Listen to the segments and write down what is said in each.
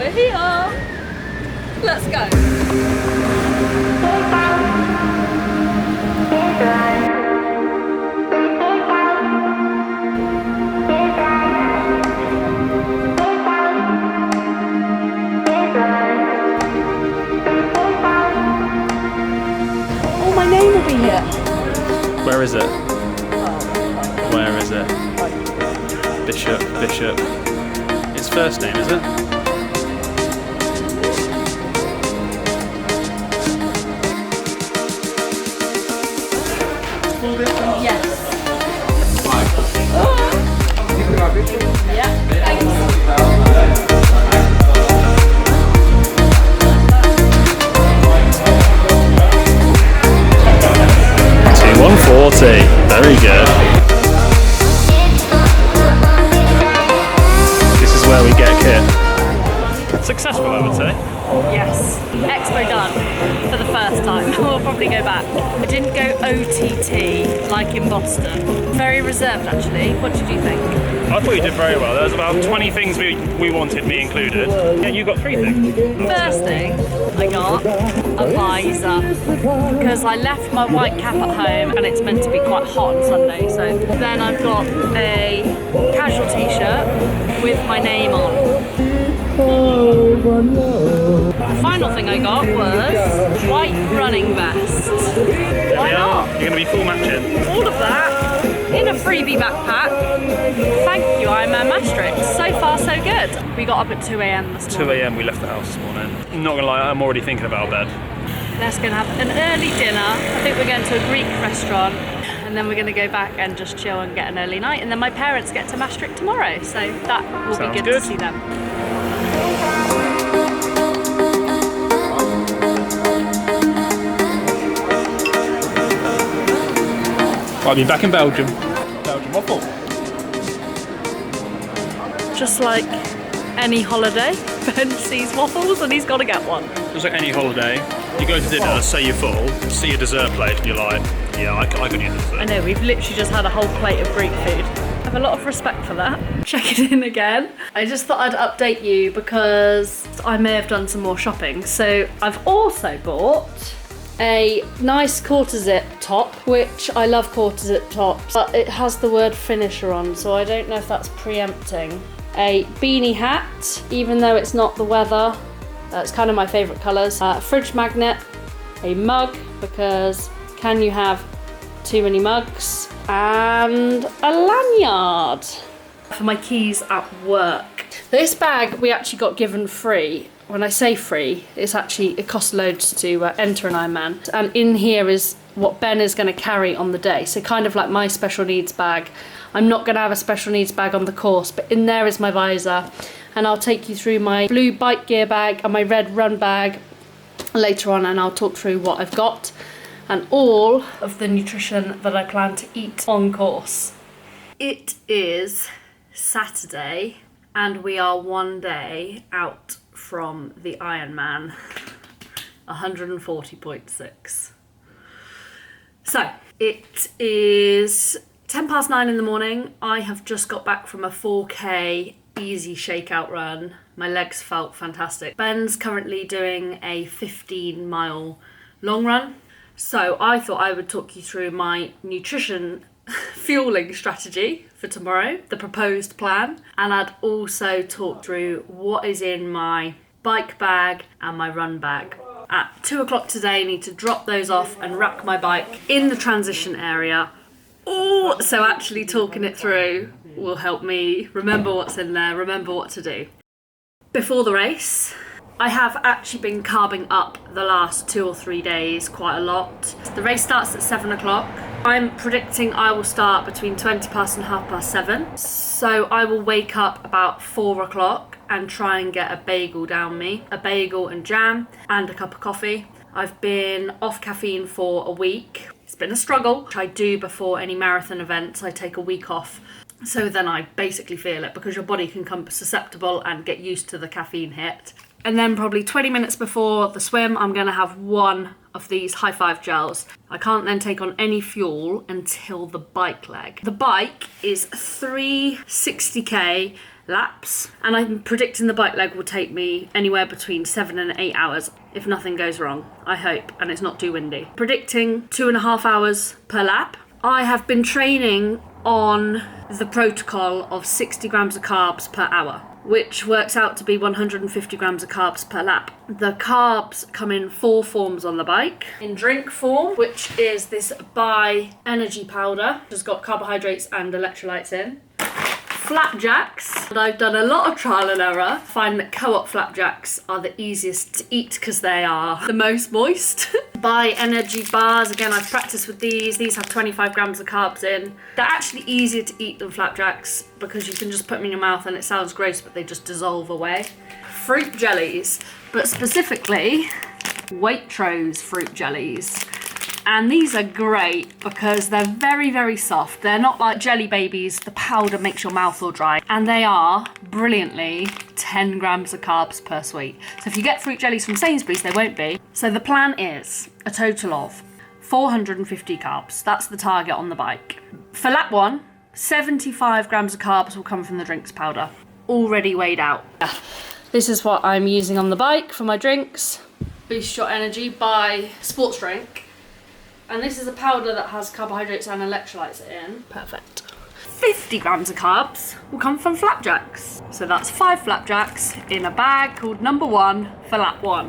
We're here. Let's go. Oh, my name will be here. Where is it? Where is it? Bishop. His first name, is it? Yes. Yeah, thanks. 140. Very good. This is where we get kit. Successful, I would say. Yes. Expo done for the first time. We'll probably go back. I didn't go OTT like in Boston. Very reserved actually. What did you think? I thought you did very well. There was about 20 things we wanted, me included. Yeah, you got 3 things. First thing I got a visor because I left my white cap at home and it's meant to be quite hot on Sunday. So then I've got a casual t-shirt with my name on. The final thing I got was white running vest. Why not? You're going to be full matching. All of that in a freebie backpack. Thank you, Ironman Maastricht. So far, so good. We got up at 2 a.m. this morning. 2 a.m. we left the house this morning. I'm not going to lie, I'm already thinking about bed. Let's go and have an early dinner. I think we're going to a Greek restaurant. And then we're going to go back and just chill and get an early night. And then my parents get to Maastricht tomorrow. So that will be good to see them. I'll be back in Belgium. Belgium waffle. Just like any holiday, Ben sees waffles and he's got to get one. Just like any holiday, you go to dinner, say you're full, see a dessert plate, and you're like, yeah, I could eat this. I know, we've literally just had a whole plate of Greek food. I have a lot of respect for that. Checking in again. I just thought I'd update you because I may have done some more shopping. So I've also bought a nice quarter zip top, which I love quarter zip tops, but it has the word finisher on, so I don't know if that's preempting. A beanie hat, even though it's not the weather, it's kind of my favourite colours. Fridge magnet, a mug, because can you have too many mugs? And a lanyard for my keys at work. This bag we actually got given free. When I say free, it costs loads to enter an Ironman. And in here is what Ben is going to carry on the day. So kind of like my special needs bag. I'm not going to have a special needs bag on the course, but in there is my visor. And I'll take you through my blue bike gear bag and my red run bag later on, and I'll talk through what I've got and all of the nutrition that I plan to eat on course. It is Saturday and we are one day out from the Ironman 140.6. So it is 9:10 in the morning. I have just got back from a 4K easy shakeout run. My legs felt fantastic. Ben's currently doing a 15-mile long run. So I thought I would talk you through my nutrition fueling strategy for tomorrow, the proposed plan, and I'd also talk through what is in my bike bag and my run bag. At 2 o'clock today, I need to drop those off and rack my bike in the transition area. Oh, so actually talking it through will help me remember what's in there, remember what to do. Before the race, I have actually been carbing up the last 2 or 3 days quite a lot. The race starts at 7 o'clock. I'm predicting I will start between 20 past and 7:30. So I will wake up about 4 o'clock and try and get a bagel down me, a bagel and jam and a cup of coffee. I've been off caffeine for a week. It's been a struggle, which I do before any marathon events. I take a week off. So then I basically feel it because your body can become susceptible and get used to the caffeine hit. And then probably 20 minutes before the swim, I'm going to have one of these high five gels. I can't then take on any fuel until the bike leg. The bike is 360k laps, and I'm predicting the bike leg will take me anywhere between 7 and 8 hours if nothing goes wrong, I hope, and it's not too windy. Predicting 2.5 hours per lap. I have been training on the protocol of 60 grams of carbs per hour, which works out to be 150 grams of carbs per lap. The carbs come in 4 forms on the bike. In drink form, which is this Bai energy powder, which has got carbohydrates and electrolytes in. Flapjacks, and I've done a lot of trial and error. I find that co-op flapjacks are the easiest to eat because they are the most moist. Bai energy bars, again I've practiced with these. These have 25 grams of carbs in. They're actually easier to eat than flapjacks because you can just put them in your mouth and it sounds gross, but they just dissolve away. Fruit jellies, but specifically Waitrose fruit jellies. And these are great because they're very, very soft. They're not like Jelly Babies, the powder makes your mouth all dry. And they are, brilliantly, 10 grams of carbs per sweet. So if you get fruit jellies from Sainsbury's, they won't be. So the plan is a total of 450 carbs. That's the target on the bike. For lap 1, 75 grams of carbs will come from the drinks powder, already weighed out. This is what I'm using on the bike for my drinks. Boost Your Energy by Sports Drink. And this is a powder that has carbohydrates and electrolytes in. Perfect. 50 grams of carbs will come from flapjacks. So that's 5 flapjacks in a bag called number 1 for lap 1.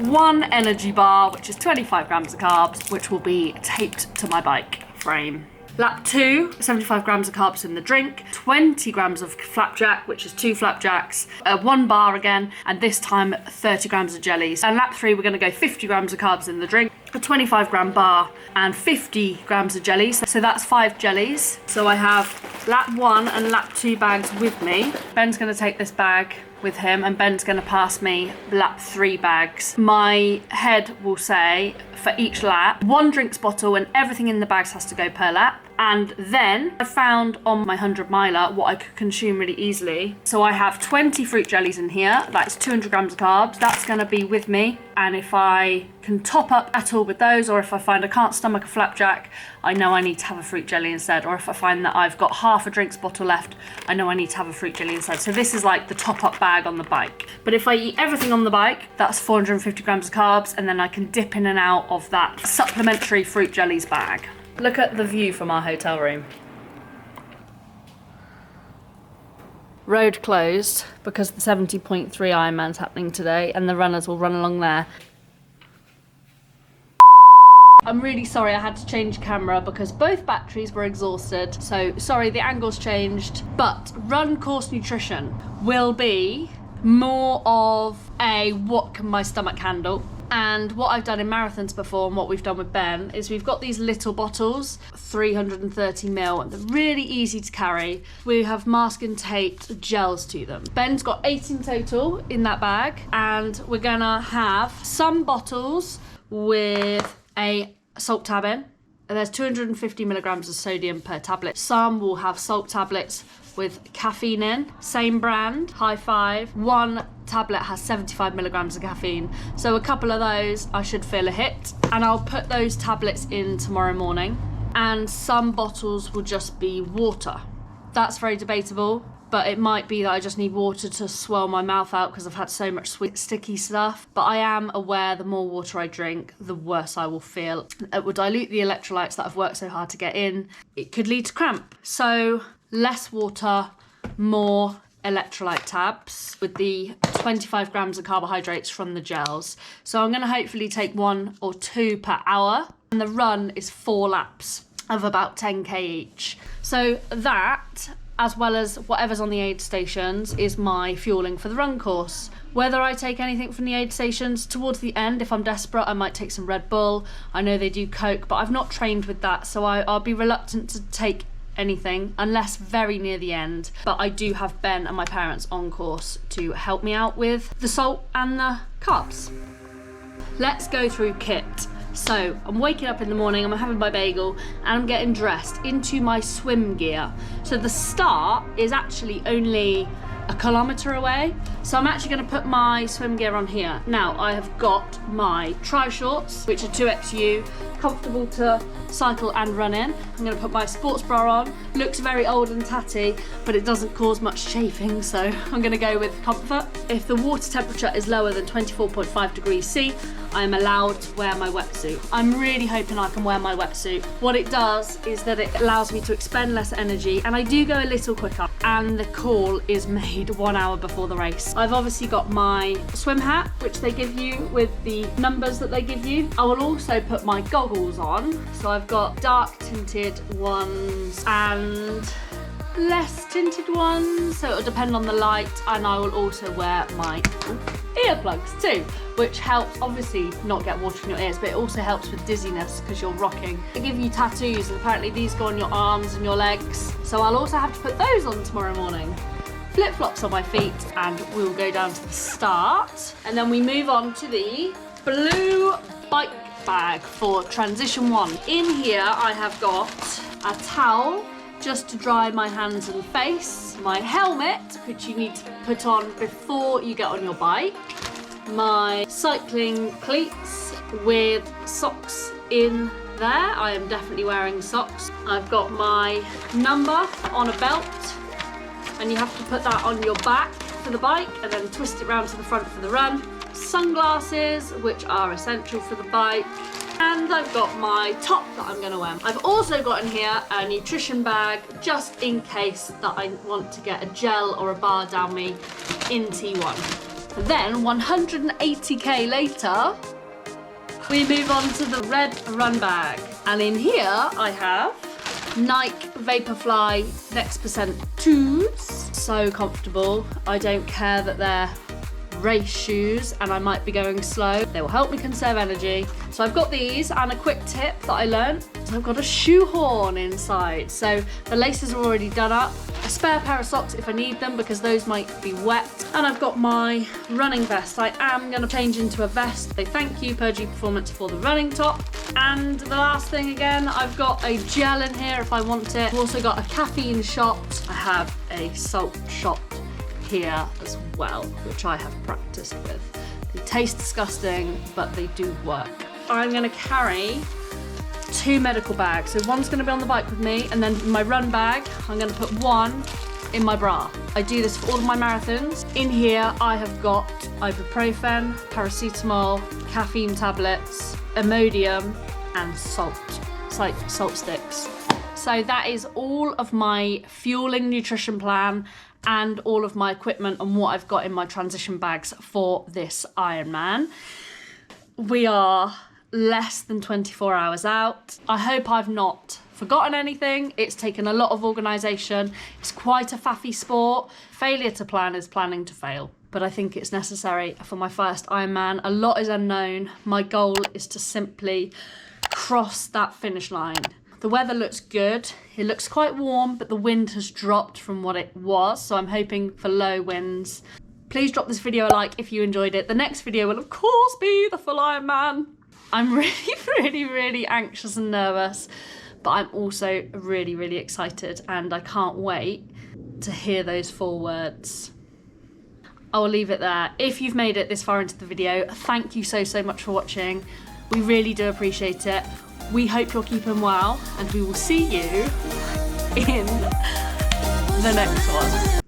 1 energy bar, which is 25 grams of carbs, which will be taped to my bike frame. Lap 2, 75 grams of carbs in the drink, 20 grams of flapjack, which is 2 flapjacks, 1 bar again, and this time 30 grams of jellies. And lap 3, we're going to go 50 grams of carbs in the drink, a 25 gram bar, and 50 grams of jellies. So that's 5 jellies. So I have lap 1 and lap 2 bags with me. Ben's going to take this bag with him, and Ben's going to pass me lap 3 bags. My head will say for each lap 1 drinks bottle, and everything in the bags has to go per lap. And then I found on my 100 miler what I could consume really easily. So I have 20 fruit jellies in here. That's 200 grams of carbs. That's going to be with me. And if I can top up at all with those, or if I find I can't stomach a flapjack, I know I need to have a fruit jelly instead. Or if I find that I've got half a drinks bottle left, I know I need to have a fruit jelly instead. So this is like the top up bag on the bike. But if I eat everything on the bike, that's 450 grams of carbs, and then I can dip in and out of that supplementary fruit jellies bag. Look at the view from our hotel room. Road closed because the 70.3 Ironman's happening today, and the runners will run along there. I'm really sorry I had to change camera because both batteries were exhausted. So sorry, the angle's changed. But run course nutrition will be more of a what can my stomach handle. And what I've done in marathons before, and what we've done with Ben, is we've got these little bottles, 330 ml, and they're really easy to carry. We have mask and taped gels to them. Ben's got 8 in total in that bag, and we're gonna have some bottles with a salt tab in. And there's 250 milligrams of sodium per tablet. Some will have salt tablets with caffeine in, same brand, High Five. 1 tablet has 75 milligrams of caffeine. So a couple of those I should feel a hit. And I'll put those tablets in tomorrow morning. And some bottles will just be water. That's very debatable, but it might be that I just need water to swell my mouth out because I've had so much sweet, sticky stuff. But I am aware the more water I drink, the worse I will feel. It will dilute the electrolytes that I've worked so hard to get in. It could lead to cramp. So less water, more electrolyte tabs with the 25 grams of carbohydrates from the gels. So I'm going to hopefully take 1 or 2 per hour. And the run is 4 laps of about 10k each. So that, as well as whatever's on the aid stations, is my fueling for the run course. Whether I take anything from the aid stations towards the end, if I'm desperate, I might take some Red Bull. I know they do Coke, but I've not trained with that, so I'll be reluctant to take anything unless very near the end. But I do have Ben and my parents on course to help me out with the salt and the carbs. Let's go through kit. So I'm waking up in the morning, I'm having my bagel, and I'm getting dressed into my swim gear. So the start is actually only 1 kilometre away. So I'm actually going to put my swim gear on here. Now I have got my tri shorts, which are 2XU, comfortable to cycle and run in. I'm going to put my sports bra on. Looks very old and tatty, but it doesn't cause much chafing, so I'm going to go with comfort. If the water temperature is lower than 24.5 degrees C, I am allowed to wear my wetsuit. I'm really hoping I can wear my wetsuit. What it does is that it allows me to expend less energy, and I do go a little quicker, and the call is made 1 hour before the race. I've obviously got my swim hat, which they give you with the numbers that they give you. I will also put my goggles on. So I've got dark tinted ones and less tinted ones, so it'll depend on the light, and I will also wear my earplugs too, which helps obviously not get water in your ears, but it also helps with dizziness because you're rocking. They give you tattoos, and apparently these go on your arms and your legs, so I'll also have to put those on tomorrow morning. Flip-flops on my feet, and we'll go down to the start, and then we move on to the blue bike bag for transition 1. In here I have got a towel just to dry my hands and face, my helmet, which you need to put on before you get on your bike, my cycling cleats with socks in there. I am definitely wearing socks. I've got my number on a belt, and you have to put that on your back for the bike and then twist it round to the front for the run. Sunglasses, which are essential for the bike, and I've got my top that I'm going to wear. I've also got in here a nutrition bag just in case that I want to get a gel or a bar down me in T1. Then 180k later, we move on to the red run bag, and in here I have Nike Vaporfly Next Percent 2s. So comfortable. I don't care that they're race shoes and I might be going slow. They will help me conserve energy. So I've got these, and a quick tip that I learned. So I've got a shoehorn inside. So the laces are already done up. A spare pair of socks if I need them, because those might be wet. And I've got my running vest. I am going to change into a vest. They thank you, Purgy Performance, for the running top. And the last thing again, I've got a gel in here if I want it. I've also got a caffeine shot. I have a salt shot here as well, which I have practiced with. They taste disgusting, but they do work. I'm going to carry 2 medical bags. So one's going to be on the bike with me, and then in my run bag, I'm going to put one in my bra. I do this for all of my marathons. In here, I have got ibuprofen, paracetamol, caffeine tablets, Imodium, and salt. It's like salt sticks. So that is all of my fueling nutrition plan and all of my equipment and what I've got in my transition bags for this Ironman. We are less than 24 hours out. I hope I've not forgotten anything. It's taken a lot of organisation. It's quite a faffy sport. Failure to plan is planning to fail. But I think it's necessary for my first Ironman. A lot is unknown. My goal is to simply cross that finish line. The weather looks good. It looks quite warm, but the wind has dropped from what it was, so I'm hoping for low winds. Please drop this video a like if you enjoyed it. The next video will of course be the full Ironman. I'm really anxious and nervous, but I'm also really excited, and I can't wait to hear those 4 words. I will leave it there. If you've made it this far into the video, thank you so much for watching. We really do appreciate it. We hope you're keeping well, and we will see you in the next one.